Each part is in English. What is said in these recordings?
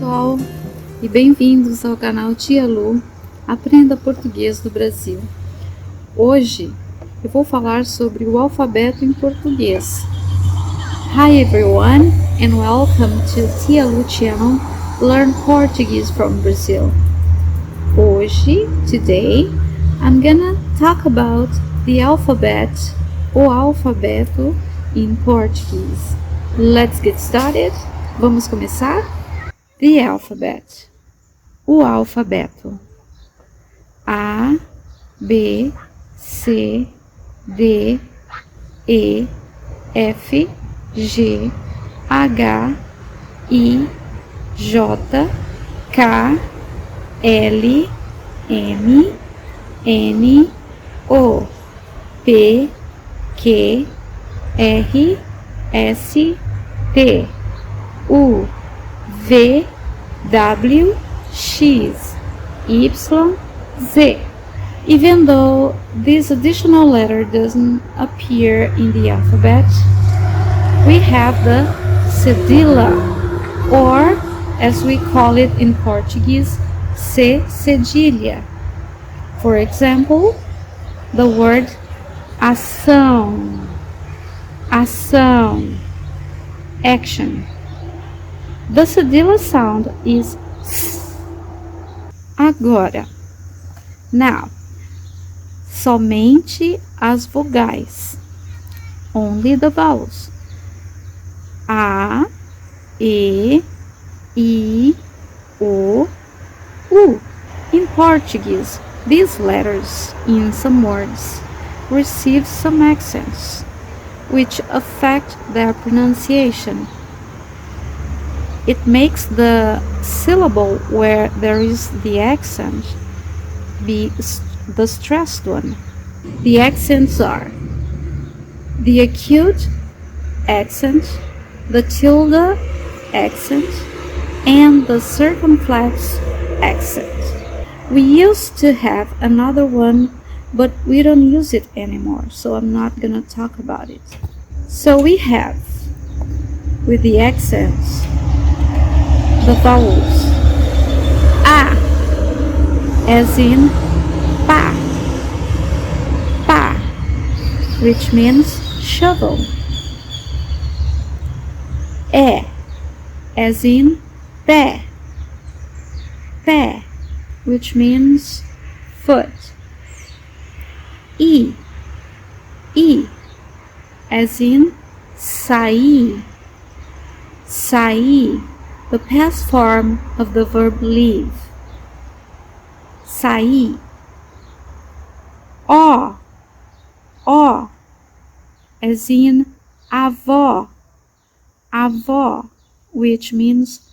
pessoal, e bem-vindos ao canal Tia Lu, Aprenda Português do Brasil. Hoje eu vou falar sobre o alfabeto em português. Hi everyone and welcome to Tia Lu channel, Learn Portuguese from Brazil. Hoje, today, I'm gonna talk about the alphabet, o alfabeto in Portuguese. Let's get started. Vamos começar? The alphabet. O alfabeto. A, B, C, D, E, F, G, H, I, J, K, L, M, N, O, P, Q, R, S, T, U, V, W, X, Y, Z. Even though this additional letter doesn't appear in the alphabet, we have the cedilla, or as we call it in Portuguese, cedilha. For example, the word ação, ação, action. The cedilla sound is S. Agora. Now, somente as vogais. Only the vowels. A, E, I, O, U. In Portuguese, these letters in some words receive some accents, which affect their pronunciation. It makes the syllable where there is the accent be the stressed one. The accents are the acute accent, the tilde accent, and the circumflex accent. We used to have another one, but we don't use it anymore, so I'm not gonna talk about it. So we have, with the accents, the vowels. A, as in pa, pa, which means shovel. E, as in pé, pé, which means foot. I, as in sair, sair, the past form of the verb leave. Sair. O, as in avó, avó, which means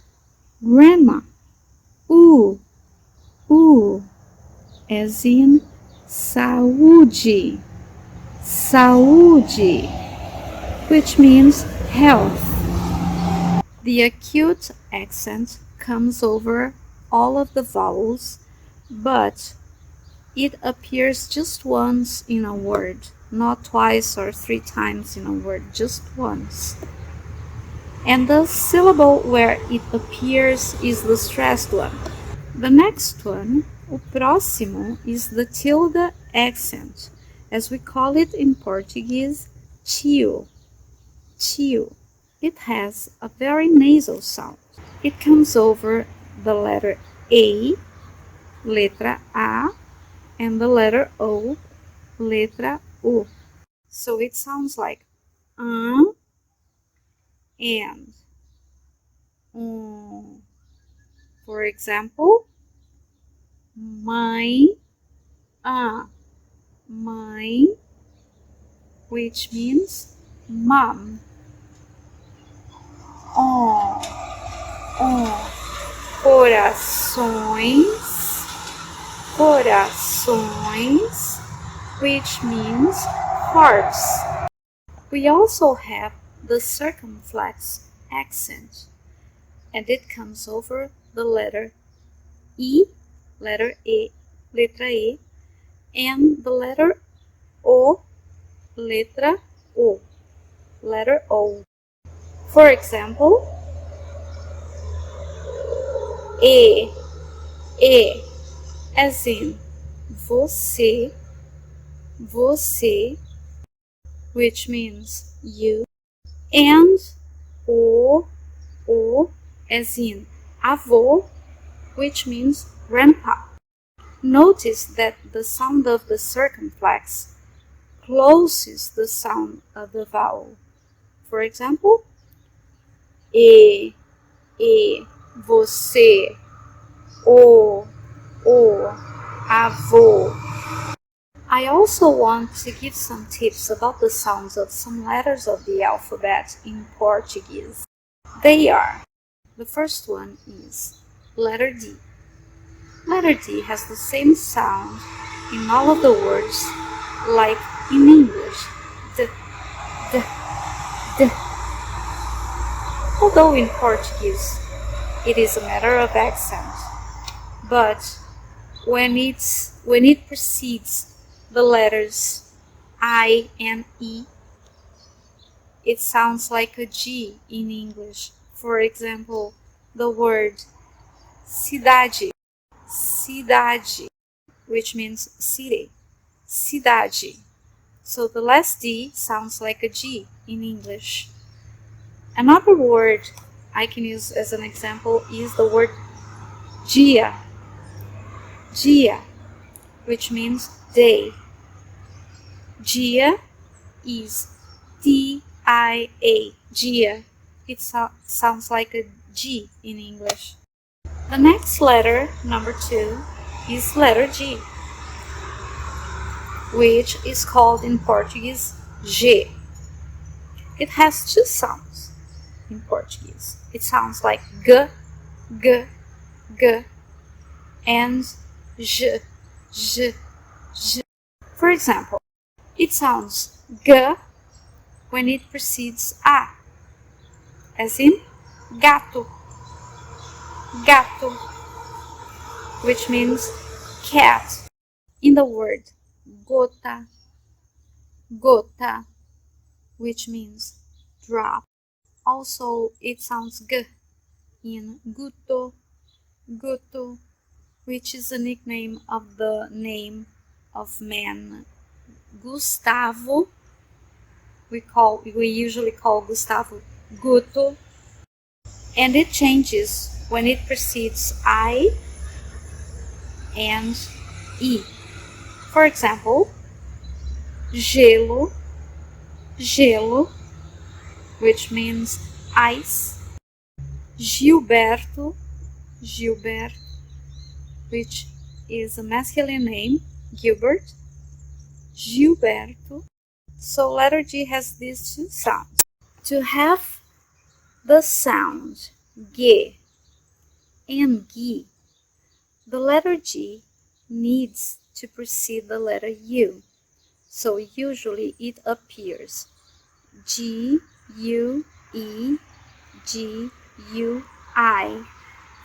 grandma. U, as in saúde, saúde, which means health. The acute accent comes over all of the vowels, but it appears just once in a word, not twice or three times in a word, just once. And the syllable where it appears is the stressed one. The next one, o próximo, is the tilde accent, as we call it in Portuguese, tio, tio. It has a very nasal sound. It comes over the letter A, letra A, and the letter O, letra U. So it sounds like and For example, mãe, mãe, which means mom. Corações, corações, which means hearts. We also have the circumflex accent, and it comes over the letter E, letra E, and the letter O, letra O, letter O. For example, E, E, as in você, você, which means you, and o, as in avô, which means grandpa. Notice that the sound of the circumflex closes the sound of the vowel. For example, e, você, o, avô. I also want to give some tips about the sounds of some letters of the alphabet in Portuguese. They are: the first one is letter D. Letter D has the same sound in all of the words like in English. D, d, d. Although in Portuguese it is a matter of accent, but when it precedes the letters I and E, it sounds like a G in English. For example, the word cidade, cidade, which means city, cidade. So the last D sounds like a G in English. Another word I can use as an example is the word dia, dia, which means day. Dia is D-I-A, dia. It sounds like a G in English. The next letter, number 2, is letter G, which is called in Portuguese G. It has two sounds in Portuguese. It sounds like G, G, G, and J, J, J. For example, it sounds G when it precedes A, as in gato, gato, which means cat. In the word gota, gota, which means drop. Also, it sounds G in guto, guto, which is a nickname of the name of man Gustavo. We usually call Gustavo Guto, and it changes when it precedes I and E. For example, gelo, gelo, which means ice. Gilberto, Gilberto, which is a masculine name, Gilbert. Gilberto. So letter G has these two sounds. To have the sound G and G, the letter G needs to precede the letter U. So usually it appears G, U, E, G, U, I.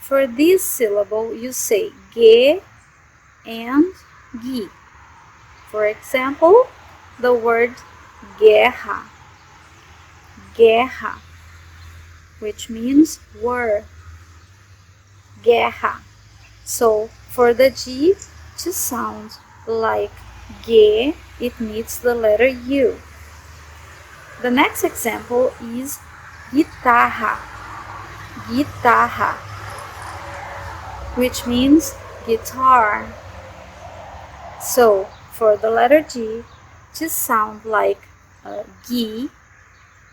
For this syllable, you say G and G. For example, the word guerra, guerra, which means war, guerra. So for the G to sound like G, it needs the letter U. The next example is guitarra, guitarra, which means guitar. So for the letter G to sound like G,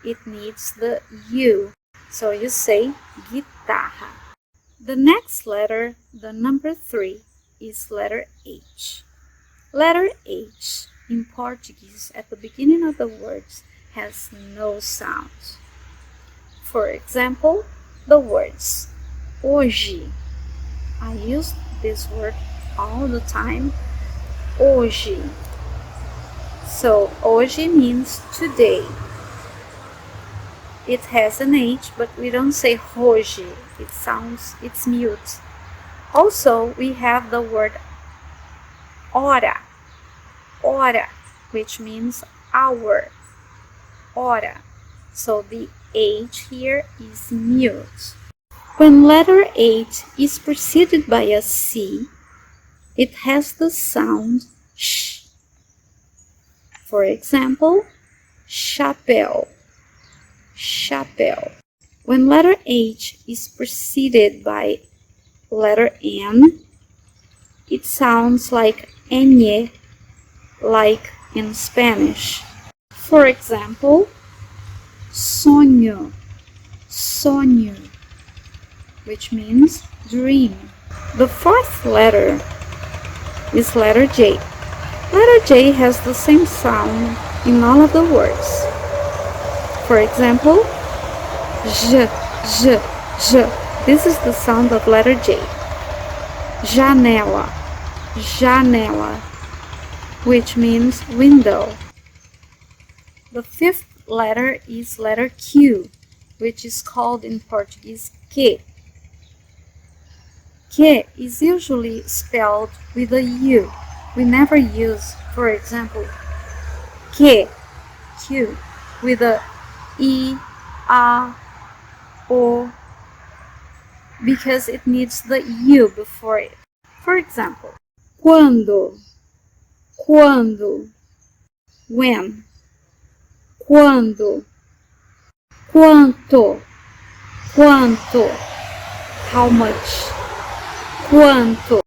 it needs the U. So you say guitarra. The next letter, the number 3, is letter H. Letter H in Portuguese at the beginning of the words has no sound. For example, the words hoje. I use this word all the time. Hoje. So hoje means today. It has an H, but we don't say hoje. It's mute. Also, we have the word hora, hora, which means hour, hora. So the H here is mute. When letter H is preceded by a C, it has the sound sh. For example, chapéu, chapéu. When letter H is preceded by letter N, it sounds like ñ, like in Spanish. For example, sonho, sonho, which means dream. The fourth letter is letter J. Letter J has the same sound in all of the words. For example, j, j, j. This is the sound of letter J. Janela, janela, which means window. The fifth letter is letter Q, which is called in Portuguese que. Que is usually spelled with a U. We never use, for example, que, Q, with a I, A, O, because it needs the U before it. For example, quando, quando, when, quando, quanto, quanto, how much, quanto,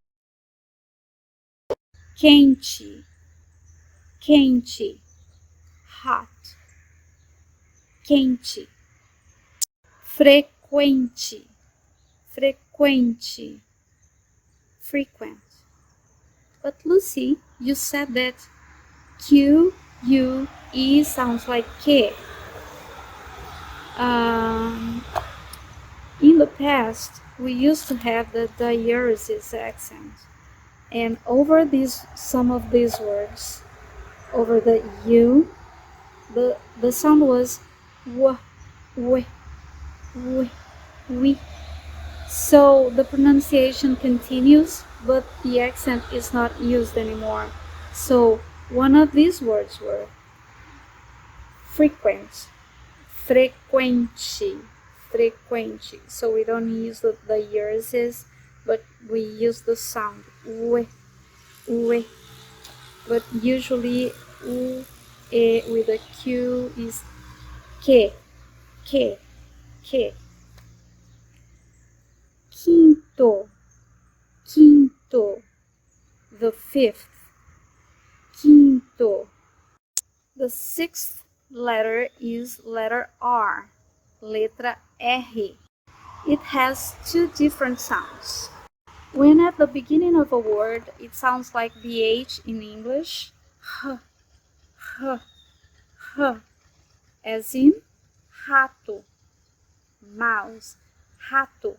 quente, quente, hot, quente, frequente, frequente, frequent. But Lucy, you said that Q, U, E sounds like que. In the past, we used to have the diaresis accent, and over some of these words, over the U, the sound was w, w, w, we. So the pronunciation continues, but the accent is not used anymore. So one of these words were frequent, frequente, frequente. So we don't use the diaresis, but we use the sound we, we. But usually u, e with a Q is que, que, que. Quinto, quinto, the fifth, quinto. The sixth letter is letter R, letra R. It has two different sounds. When at the beginning of a word, it sounds like the H in English, h, h, h, as in rato, mouse, rato.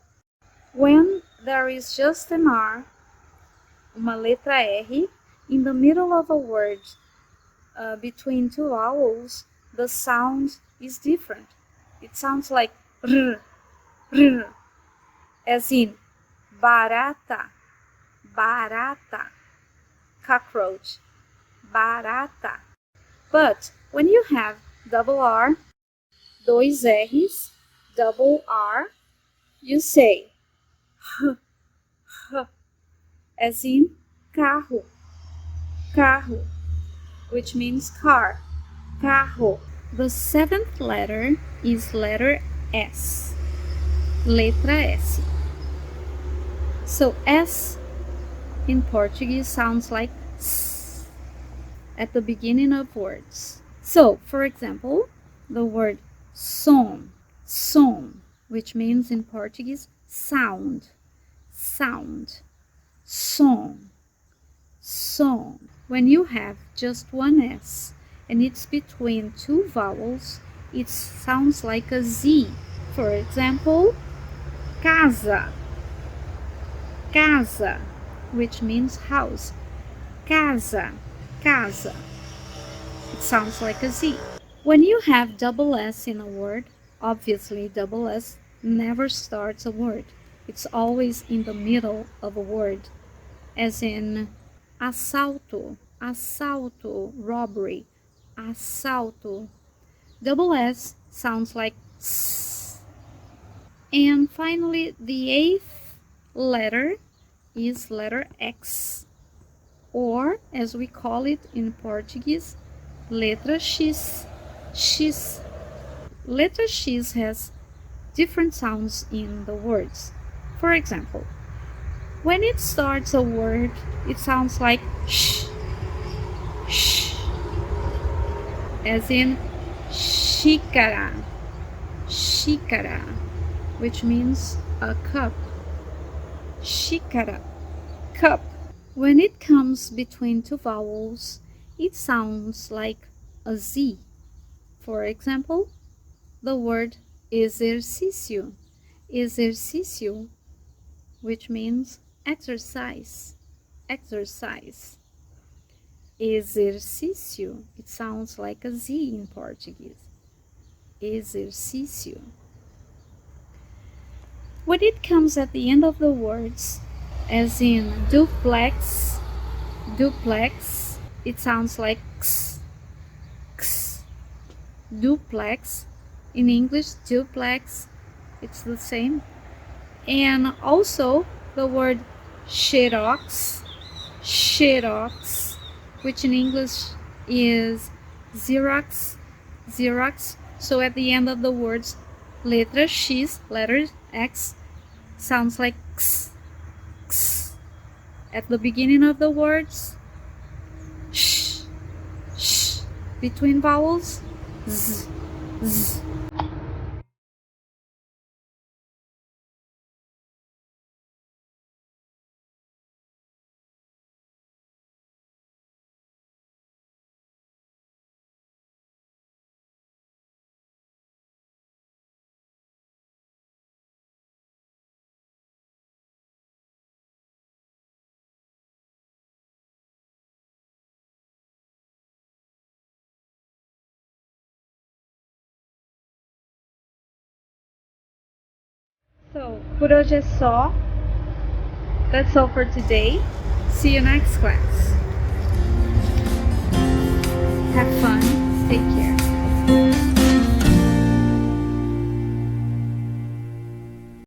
When there is just an R, uma letra R, in the middle of a word between two vowels, the sound is different. It sounds like r, r, as in barata, barata, cockroach, barata. But when you have double R, dois R's, double R, you say h, h, as in carro, carro, which means car, carro. The seventh letter is letter S, letra S. So S in Portuguese sounds like S at the beginning of words. So, for example, the word som, som, which means in Portuguese sound, sound, som, som. When you have just one S and it's between two vowels, it sounds like a Z. For example, casa, casa, which means house, casa, casa. It sounds like a Z. When you have double S in a word, obviously double S never starts a word. It's always in the middle of a word, as in assalto, assalto, robbery, assalto. Double S sounds like S. And finally, the eighth letter is letter X, or as we call it in Portuguese, letra X. X. Letter X has different sounds in the words. For example, when it starts a word, it sounds like sh, sh, as in xícara, xícara, which means a cup. Xícara, cup. When it comes between two vowels, it sounds like a Z. For example, the word exercício, exercício, which means exercise, exercise. Exercício, it sounds like a Z in Portuguese. Exercício. When it comes at the end of the words, as in duplex, duplex, it sounds like x, x. Duplex, in English, duplex, it's the same. And also the word xerox, xerox, which in English is xerox, xerox. So at the end of the words, letra X, letter X, sounds like x, x. At the beginning of the words, sh, sh. Between vowels, z, z. So, por hoje é só. That's all for today. See you next class.